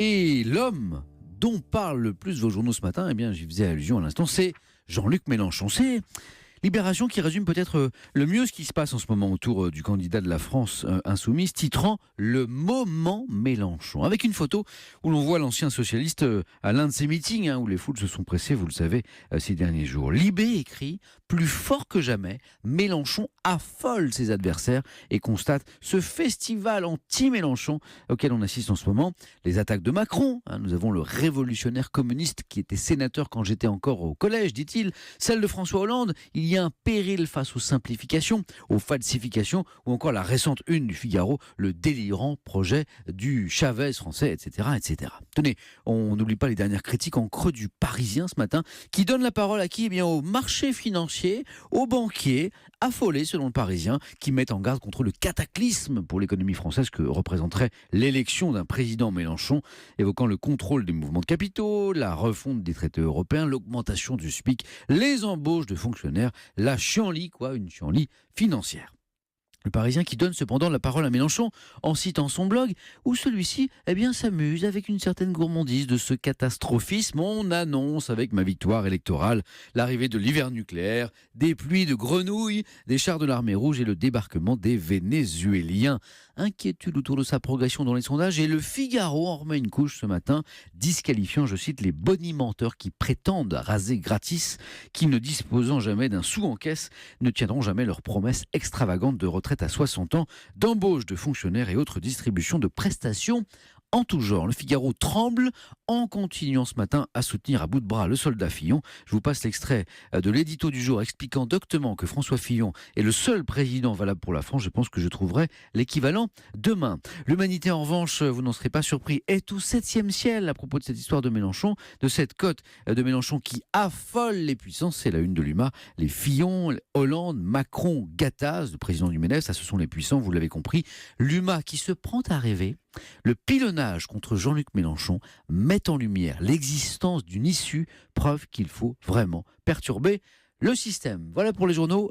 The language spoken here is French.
Et l'homme dont parlent le plus vos journaux ce matin, eh bien, j'y faisais allusion à l'instant, c'est Jean-Luc Mélenchon. C'est Libération qui résume peut-être le mieux ce qui se passe en ce moment autour du candidat de la France insoumise, titrant Le moment Mélenchon. Avec une photo où l'on voit l'ancien socialiste à l'un de ses meetings, où les foules se sont pressées, vous le savez, ces derniers jours. Libé écrit, plus fort que jamais, Mélenchon affole ses adversaires et constate ce festival anti-Mélenchon auquel on assiste en ce moment. Les attaques de Macron, nous avons le révolutionnaire communiste qui était sénateur quand j'étais encore au collège, dit-il. Celle de François Hollande, il y a un péril face aux simplifications, aux falsifications, ou encore la récente une du Figaro, le délirant projet du Chavez français, etc., etc. Tenez, on n'oublie pas les dernières critiques en creux du Parisien ce matin, qui donne la parole à qui? Eh bien, aux marchés financiers, aux banquiers, affolés selon le Parisien, qui mettent en garde contre le cataclysme pour l'économie française que représenterait l'élection d'un président Mélenchon, évoquant le contrôle des mouvements de capitaux, la refonte des traités européens, l'augmentation du SMIC, les embauches de fonctionnaires, la chienlit, une chienlit financière. Le Parisien qui donne cependant la parole à Mélenchon en citant son blog où celui-ci s'amuse avec une certaine gourmandise de ce catastrophisme. On annonce avec ma victoire électorale l'arrivée de l'hiver nucléaire, des pluies de grenouilles, des chars de l'armée rouge et le débarquement des Vénézuéliens. Inquiétude autour de sa progression dans les sondages et le Figaro en remet une couche ce matin, disqualifiant, je cite, les bonimenteurs qui prétendent raser gratis, qui ne disposant jamais d'un sou en caisse, ne tiendront jamais leurs promesses extravagantes de retraite à 60 ans, d'embauche de fonctionnaires et autres distributions de prestations en tout genre. Le Figaro tremble en continuant ce matin à soutenir à bout de bras le soldat Fillon. Je vous passe l'extrait de l'édito du jour expliquant doctement que François Fillon est le seul président valable pour la France. Je pense que je trouverai l'équivalent demain. L'Humanité, en revanche, vous n'en serez pas surpris, est au 7e ciel à propos de cette histoire de Mélenchon, de cette cote de Mélenchon qui affole les puissances. C'est la une de l'UMA. Les Fillon, Hollande, Macron, Gattaz, le président du MEDEF, ça ce sont les puissants, vous l'avez compris. L'UMA qui se prend à rêver. Le pilonnage contre Jean-Luc Mélenchon met en lumière l'existence d'une issue, preuve qu'il faut vraiment perturber le système. Voilà pour les journaux.